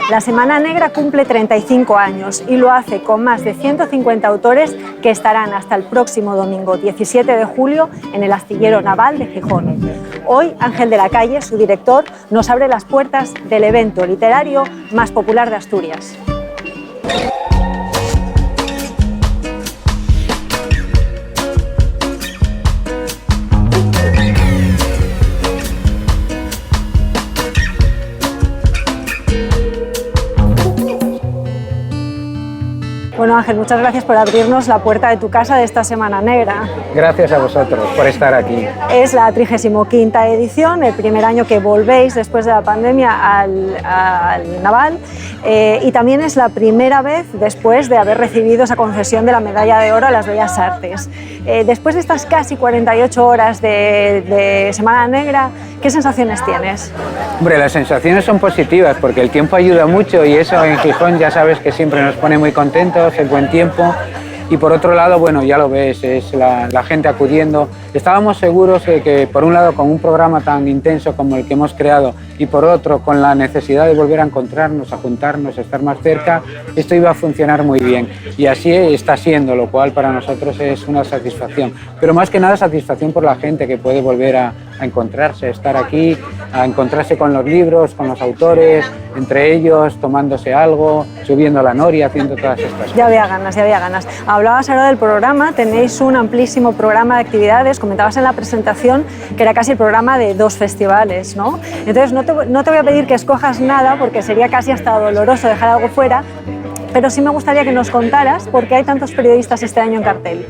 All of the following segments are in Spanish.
La Semana Negra cumple 35 años y lo hace con más de 150 autores que estarán hasta el próximo domingo 17 de julio en el Astillero Naval de Gijón. Hoy Ángel de la Calle, su director, nos abre las puertas del evento literario más popular de Asturias. Bueno, Ángel, muchas gracias por abrirnos la puerta de tu casa de esta Semana Negra. Gracias a vosotros por estar aquí. Es la 35ª edición, el primer año que volvéis después de la pandemia al Naval, y también es la primera vez después de haber recibido esa concesión de la Medalla de Oro a las Bellas Artes. Después de estas casi 48 horas de Semana Negra, ¿qué sensaciones tienes? Hombre, las sensaciones son positivas porque el tiempo ayuda mucho y eso en Gijón ya sabes que siempre nos pone muy contentos, el buen tiempo. Y por otro lado, bueno, ya lo ves, es la gente acudiendo. Estábamos seguros de que, por un lado, con un programa tan intenso como el que hemos creado y por otro, con la necesidad de volver a encontrarnos, a juntarnos, a estar más cerca, esto iba a funcionar muy bien. Y así está siendo, lo cual para nosotros es una satisfacción. Pero más que nada satisfacción por la gente que puede volver a encontrarse, a estar aquí, a encontrarse con los libros, con los autores, entre ellos, tomándose algo, subiendo la noria, haciendo todas estas cosas. Ya había ganas, ya había ganas. Hablabas ahora del programa, tenéis un amplísimo programa de actividades, comentabas en la presentación que era casi el programa de 2 festivales, ¿no? Entonces no te voy a pedir que escojas nada porque sería casi hasta doloroso dejar algo fuera, pero sí me gustaría que nos contaras por qué hay tantos periodistas este año en cartel.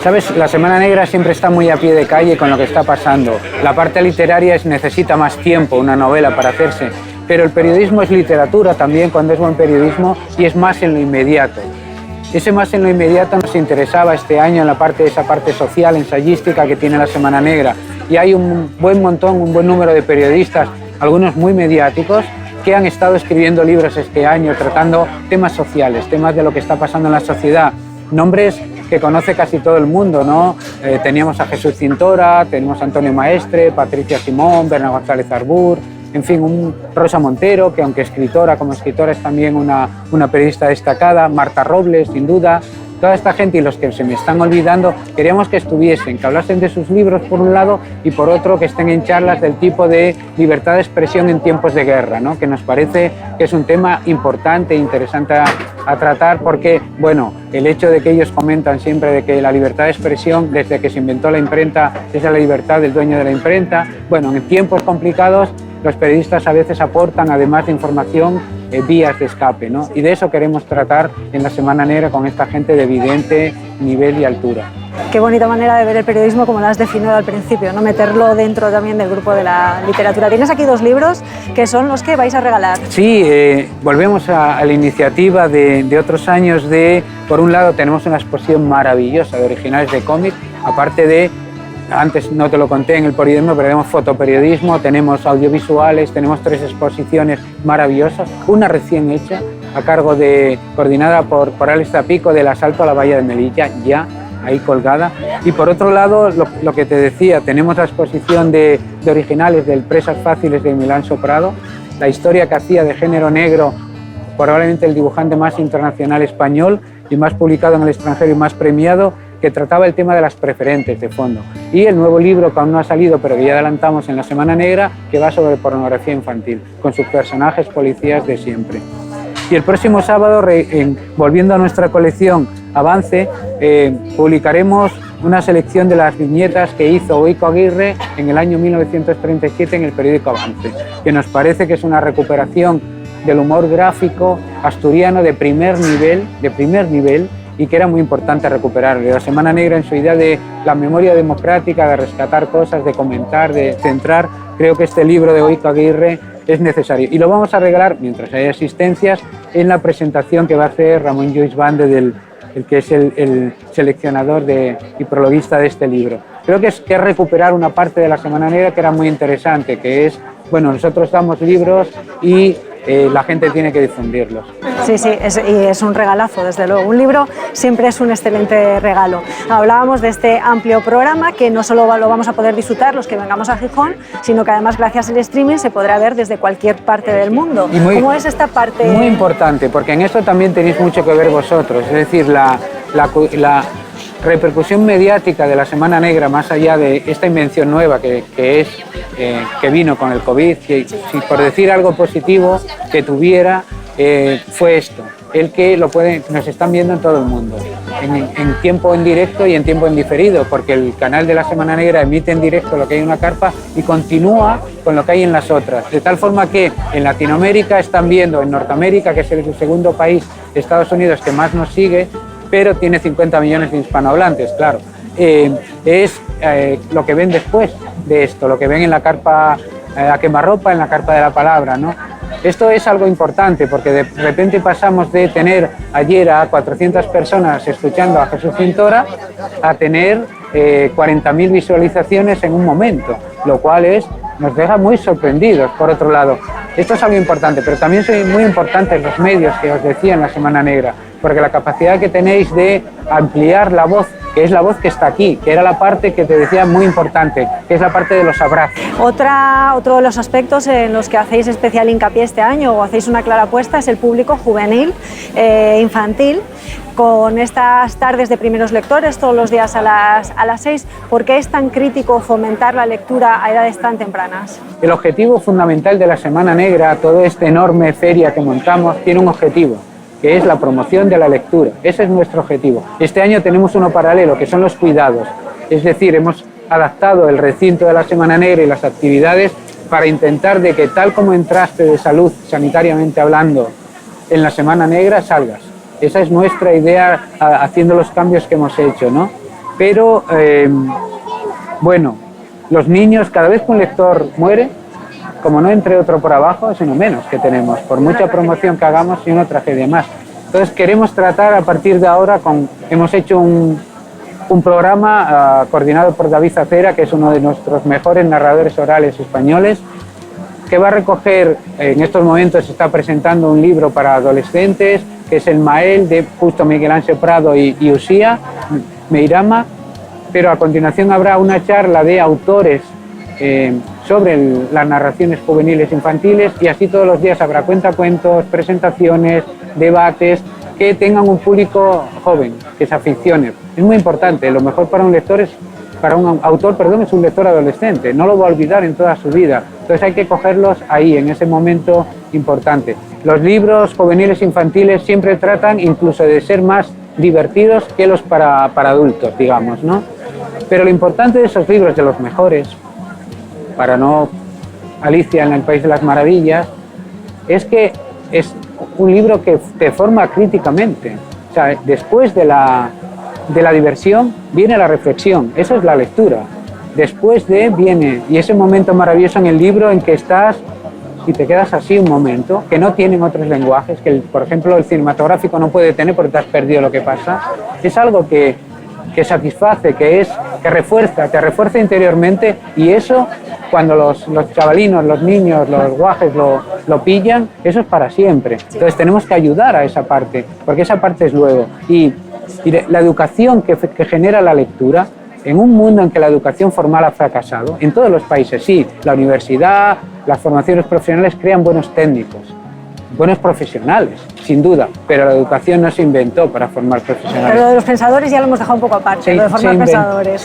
Sabes, la Semana Negra siempre está muy a pie de calle con lo que está pasando. La parte literaria necesita más tiempo, una novela para hacerse, pero el periodismo es literatura también cuando es buen periodismo y es más en lo inmediato. Ese más en lo inmediato nos interesaba este año en esa parte social, ensayística que tiene la Semana Negra. Y hay un buen número de periodistas, algunos muy mediáticos, que han estado escribiendo libros este año tratando temas sociales, temas de lo que está pasando en la sociedad. Nombres que conoce casi todo el mundo, ¿no? Teníamos a Jesús Cintora, tenemos a Antonio Maestre, Patricia Simón, Berna González Arbur, en fin, Rosa Montero, que aunque como escritora es también una periodista destacada, Marta Robles, sin duda. Toda esta gente y los que se me están olvidando, queríamos que estuviesen, que hablasen de sus libros por un lado y por otro que estén en charlas del tipo de libertad de expresión en tiempos de guerra, ¿no? Que nos parece que es un tema importante e interesante a tratar porque, bueno, el hecho de que ellos comentan siempre de que la libertad de expresión, desde que se inventó la imprenta, es la libertad del dueño de la imprenta. Bueno, en tiempos complicados los periodistas a veces aportan, además de información, vías de escape, ¿no? Y de eso queremos tratar en la Semana Negra con esta gente de evidente nivel y altura. Qué bonita manera de ver el periodismo como lo has definido al principio, ¿no? Meterlo dentro también del grupo de la literatura. Tienes aquí 2 libros que son los que vais a regalar. Sí, volvemos a la iniciativa de otros años por un lado tenemos una exposición maravillosa de originales de cómic, aparte de, antes no te lo conté en el periodismo, pero tenemos fotoperiodismo, tenemos audiovisuales, tenemos 3 exposiciones maravillosas, una recién hecha, coordinada por Alex Zapico, del asalto a la valla de Melilla, ya ahí colgada. Y por otro lado, lo que te decía, tenemos la exposición de originales del Presas Fáciles de Milán Soprado, la historia que hacía de género negro, probablemente el dibujante más internacional español y más publicado en el extranjero y más premiado, que trataba el tema de las preferentes de fondo. Y el nuevo libro que aún no ha salido, pero que ya adelantamos en la Semana Negra, que va sobre pornografía infantil, con sus personajes policías de siempre. Y el próximo sábado, volviendo a nuestra colección Avance, publicaremos una selección de las viñetas que hizo Goico Aguirre en el año 1937 en el periódico Avance, que nos parece que es una recuperación del humor gráfico asturiano de primer nivel, y que era muy importante recuperarlo. La Semana Negra, en su idea de la memoria democrática, de rescatar cosas, de comentar, de centrar, creo que este libro de Goico Aguirre es necesario. Y lo vamos a regalar, mientras haya asistencias, en la presentación que va a hacer Ramón Lluís Bande, que es el seleccionador y prologuista de este libro. Creo que es recuperar una parte de la Semana Negra que era muy interesante, que es, bueno, nosotros damos libros y la gente tiene que difundirlos. Sí, sí, y es un regalazo, desde luego. Un libro siempre es un excelente regalo. Hablábamos de este amplio programa que no solo lo vamos a poder disfrutar los que vengamos a Gijón, sino que además gracias al streaming se podrá ver desde cualquier parte del mundo. ¿Cómo es esta parte? Muy importante, porque en esto también tenéis mucho que ver vosotros, es decir, la repercusión mediática de la Semana Negra, más allá de esta invención nueva que vino con el COVID, si por decir algo positivo que tuviera, fue esto, el que nos están viendo en todo el mundo, en tiempo en directo y en tiempo en diferido, porque el canal de la Semana Negra emite en directo lo que hay en una carpa y continúa con lo que hay en las otras, de tal forma que en Latinoamérica están viendo, en Norteamérica, que es el segundo país, Estados Unidos, que más nos sigue, pero tiene 50 millones de hispanohablantes, claro. Es lo que ven después de esto, lo que ven en la carpa a quemarropa, en la carpa de la palabra, ¿no? Esto es algo importante porque de repente pasamos de tener ayer a 400 personas escuchando a Jesús Cintora a tener 40.000 visualizaciones en un momento, lo cual nos deja muy sorprendidos. Por otro lado, esto es algo importante, pero también son muy importantes los medios que os decía en la Semana Negra, porque la capacidad que tenéis de ampliar la voz, que es la voz que está aquí, que era la parte que te decía muy importante, que es la parte de los abrazos. Otro de los aspectos en los que hacéis especial hincapié este año o hacéis una clara apuesta es el público juvenil, infantil, con estas tardes de primeros lectores todos los días a las 6. ¿Por qué es tan crítico fomentar la lectura a edades tan tempranas? El objetivo fundamental de la Semana Negra, toda esta enorme feria que montamos, tiene un objetivo, que es la promoción de la lectura. Ese es nuestro objetivo. Este año tenemos uno paralelo, que son los cuidados. Es decir, hemos adaptado el recinto de la Semana Negra y las actividades para intentar de que tal como entraste de salud, sanitariamente hablando, en la Semana Negra, salgas. Esa es nuestra idea haciendo los cambios que hemos hecho, ¿no? Pero, bueno, los niños, cada vez que un lector muere, como no entre otro por abajo, es uno menos que tenemos, por mucha promoción que hagamos y una tragedia más. Entonces queremos tratar a partir de ahora, hemos hecho un programa coordinado por David Acera, que es uno de nuestros mejores narradores orales españoles, que va a recoger, en estos momentos se está presentando un libro para adolescentes, que es el Mael de justo Miguel Ángel Prado y Usía Meirama, pero a continuación habrá una charla de autores sobre las narraciones juveniles infantiles y así todos los días habrá cuentacuentos, presentaciones, debates que tengan un público joven, que se aficione. Es muy importante, lo mejor para un autor es un lector adolescente, no lo va a olvidar en toda su vida. Entonces hay que cogerlos ahí, en ese momento importante. Los libros juveniles infantiles siempre tratan incluso de ser más divertidos que los para adultos, digamos, ¿no? Pero lo importante de esos libros, de los mejores, para no Alicia en el País de las Maravillas, es que es un libro que te forma críticamente. O sea, después de la diversión viene la reflexión, eso es la lectura. Después viene, y ese momento maravilloso en el libro en que estás y te quedas así un momento, que no tienen otros lenguajes, que por ejemplo el cinematográfico no puede tener porque te has perdido lo que pasa. Es algo que satisface, que refuerza, te refuerza interiormente, y eso cuando los chavalinos, los niños, los guajes lo pillan, eso es para siempre. Entonces tenemos que ayudar a esa parte, porque esa parte es luego. Y la educación que genera la lectura, en un mundo en que la educación formal ha fracasado, en todos los países, sí, la universidad, las formaciones profesionales crean buenos técnicos, buenos profesionales, sin duda, pero la educación no se inventó para formar profesionales. Pero lo de los pensadores ya lo hemos dejado un poco aparte, lo de formar pensadores.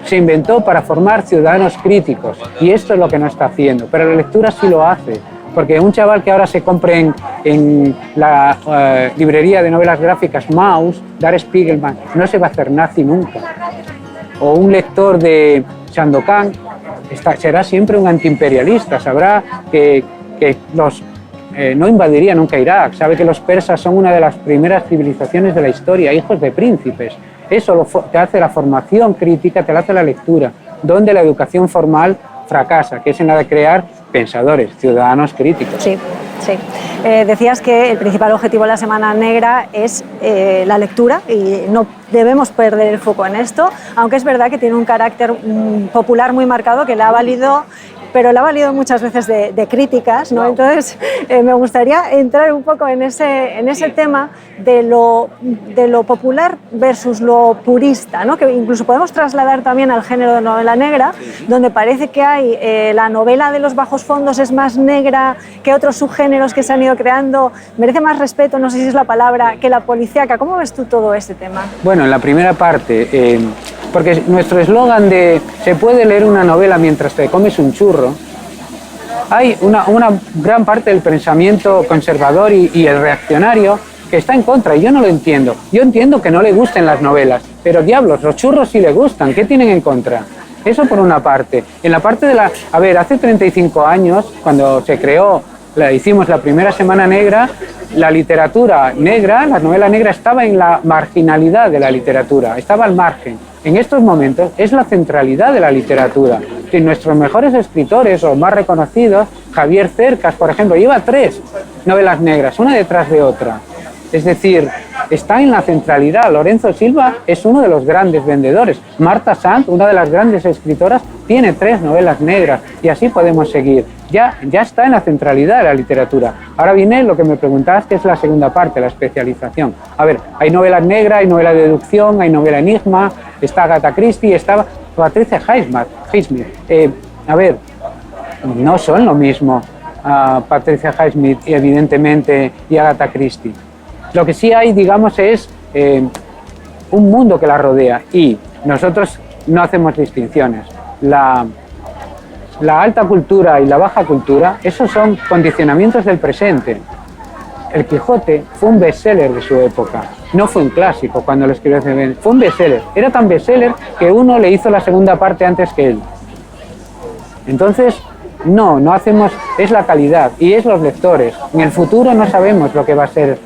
Se inventó para formar ciudadanos críticos, y esto es lo que no está haciendo, pero la lectura sí lo hace, porque un chaval que ahora se compre en la librería de novelas gráficas Maus, Der Spiegelman, no se va a hacer nazi nunca. O un lector de Sandokan será siempre un antiimperialista, sabrá que no invadiría nunca Irak, sabe que los persas son una de las primeras civilizaciones de la historia, hijos de príncipes. Eso te hace la formación crítica, te la hace la lectura, donde la educación formal fracasa, que es en la de crear pensadores, ciudadanos críticos. Sí, sí. Decías que el principal objetivo de la Semana Negra es la lectura y no debemos perder el foco en esto, aunque es verdad que tiene un carácter popular muy marcado que le ha valido pero le ha valido muchas veces de críticas, ¿no? Entonces, me gustaría entrar un poco en ese tema de lo popular versus lo purista, ¿no? Que incluso podemos trasladar también al género de novela negra, donde parece que hay la novela de los bajos fondos es más negra que otros subgéneros que se han ido creando, merece más respeto, no sé si es la palabra, que la policíaca. ¿Cómo ves tú todo ese tema? Bueno, en la primera parte, porque nuestro eslogan de se puede leer una novela mientras te comes un churro, hay una gran parte del pensamiento conservador y el reaccionario que está en contra, y yo no lo entiendo. Yo entiendo que no le gusten las novelas, pero diablos, los churros sí le gustan, ¿qué tienen en contra? Eso por una parte. En la parte de la... A ver, hace 35 años, cuando se creó, hicimos la primera Semana Negra, la literatura negra, la novela negra estaba en la marginalidad de la literatura, estaba al margen. En estos momentos es la centralidad de la literatura. Si nuestros mejores escritores o más reconocidos, Javier Cercas, por ejemplo, lleva 3 novelas negras, una detrás de otra. Es decir, está en la centralidad. Lorenzo Silva es uno de los grandes vendedores. Marta Sanz, una de las grandes escritoras, tiene 3 novelas negras y así podemos seguir. Ya está en la centralidad de la literatura. Ahora viene lo que me preguntabas, que es la segunda parte, la especialización. A ver, hay novelas negras, hay novela de deducción, hay novela enigma, está Agatha Christie, está Patricia Highsmith. A ver, no son lo mismo Patricia Highsmith, evidentemente, y Agatha Christie. Lo que sí hay, digamos, es un mundo que la rodea y nosotros no hacemos distinciones. La alta cultura y la baja cultura, esos son condicionamientos del presente. El Quijote fue un bestseller de su época, no fue un clásico cuando lo escribió, fue un bestseller. Era tan bestseller que uno le hizo la segunda parte antes que él. Entonces, no hacemos, es la calidad y es los lectores. En el futuro no sabemos lo que va a ser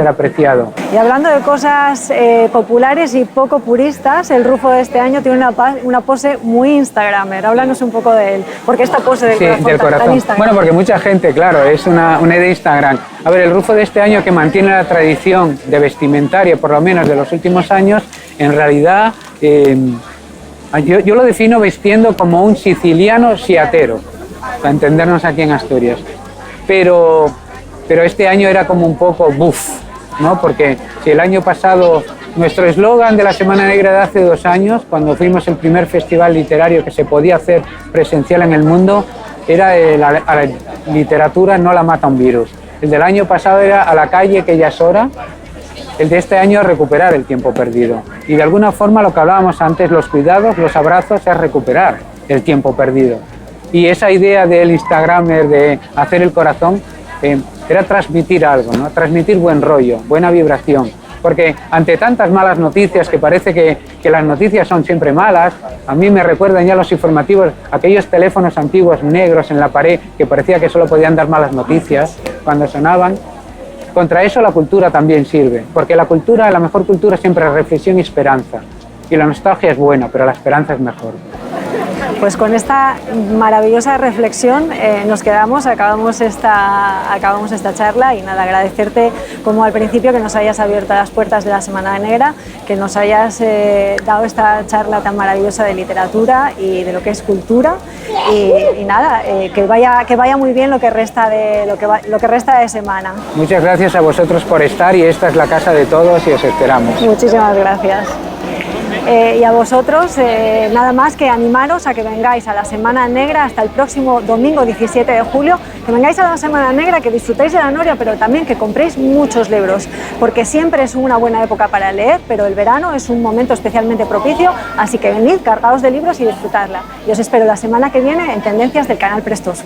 apreciado. Y hablando de cosas populares y poco puristas, el Rufo de este año tiene una pose muy instagramer. Háblanos un poco de él. ¿Por qué esta pose del corazón? Bueno, porque mucha gente, claro, es una idea de Instagram. A ver, el Rufo de este año, que mantiene la tradición de vestimentaria, por lo menos de los últimos años, en realidad yo lo defino vistiendo como un siciliano siatero, para entendernos aquí en Asturias. Pero este año era como un poco buff, ¿no? Porque si el año pasado, nuestro eslogan de la Semana Negra de hace 2 años, cuando fuimos el primer festival literario que se podía hacer presencial en el mundo, era a la literatura no la mata un virus. El del año pasado era a la calle, que ya es hora. El de este año es recuperar el tiempo perdido. Y de alguna forma lo que hablábamos antes, los cuidados, los abrazos, es recuperar el tiempo perdido. Y esa idea del Instagramer de hacer el corazón, era transmitir algo, ¿no? Transmitir buen rollo, buena vibración. Porque ante tantas malas noticias, que parece que las noticias son siempre malas, a mí me recuerdan ya los informativos, aquellos teléfonos antiguos negros en la pared que parecía que solo podían dar malas noticias cuando sonaban. Contra eso la cultura también sirve, porque la mejor cultura siempre es reflexión y esperanza. Y la nostalgia es buena, pero la esperanza es mejor. Pues con esta maravillosa reflexión nos quedamos, acabamos esta charla y nada, agradecerte como al principio que nos hayas abierto las puertas de la Semana Negra, que nos hayas dado esta charla tan maravillosa de literatura y de lo que es cultura y nada, que vaya muy bien lo que resta de semana. Muchas gracias a vosotros por estar y esta es la casa de todos y os esperamos. Muchísimas gracias. Y a vosotros, nada más que animaros a que vengáis a la Semana Negra hasta el próximo domingo 17 de julio, que vengáis a la Semana Negra, que disfrutéis de la Noria, pero también que compréis muchos libros, porque siempre es una buena época para leer, pero el verano es un momento especialmente propicio, así que venid cargados de libros y disfrutarla. Y os espero la semana que viene en Tendencias del canal Prestoso.